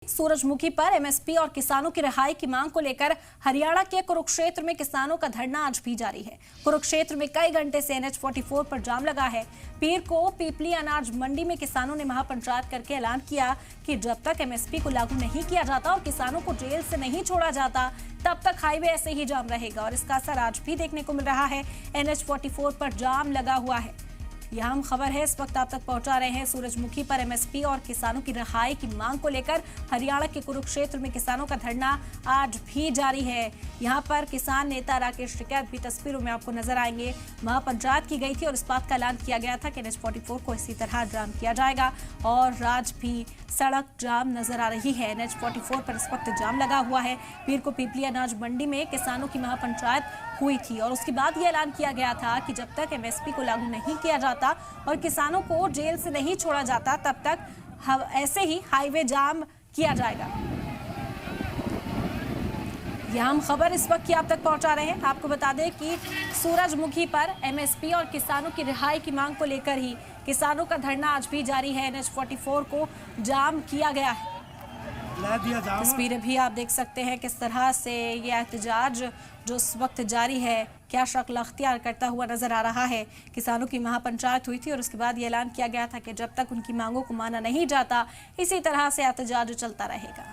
सूरजमुखी पर एमएसपी और किसानों की रिहाई की मांग को लेकर हरियाणा के कुरुक्षेत्र में किसानों का धरना आज भी जारी है। कुरुक्षेत्र में कई घंटे से NH 44 पर जाम लगा है। पीर को पीपली अनाज मंडी में किसानों ने महापंचायत करके ऐलान किया कि जब तक एमएसपी को लागू नहीं किया जाता और किसानों को जेल से नहीं छोड़ा जाता तब तक हाईवे ऐसे ही जाम रहेगा और इसका असर आज भी देखने को मिल रहा है। NH 44 पर जाम लगा हुआ है। यह अहम खबर है, इस वक्त आप तक पहुंचा रहे हैं। सूरजमुखी पर एमएसपी और किसानों की रिहाई की मांग को लेकर हरियाणा के कुरुक्षेत्र में किसानों का धरना आज भी जारी है। यहां पर किसान नेता राकेश टिकैत भी तस्वीरों में आपको नजर आएंगे। महापंचायत की गई थी और इस बात का ऐलान किया गया था कि NH 44 को इसी तरह जाम किया जाएगा और आज भी सड़क जाम नजर आ रही है। NH 44 पर इस वक्त जाम लगा हुआ है। पीर को पीपली अनाज मंडी में किसानों की महापंचायत हुई थी और उसके बाद ये ऐलान किया गया था कि जब तक एमएसपी को लागू नहीं किया जाता और किसानों को जेल से नहीं छोड़ा जाता तब तक ऐसे ही हाईवे जाम किया जाएगा। यह हम खबर इस वक्त की आप तक पहुंचा रहे हैं। आपको बता दें कि सूरजमुखी पर एमएसपी और किसानों की रिहाई की मांग को लेकर ही किसानों का धरना आज भी जारी है। NH 44 को जाम किया गया है। तस्वीरें भी आप देख सकते हैं किस तरह से ये एहतजाज जो इस वक्त जारी है क्या शक्ल अख्तियार करता हुआ नजर आ रहा है। किसानों की महापंचायत हुई थी और उसके बाद ये ऐलान किया गया था कि जब तक उनकी मांगों को माना नहीं जाता इसी तरह से एहतजाज चलता रहेगा।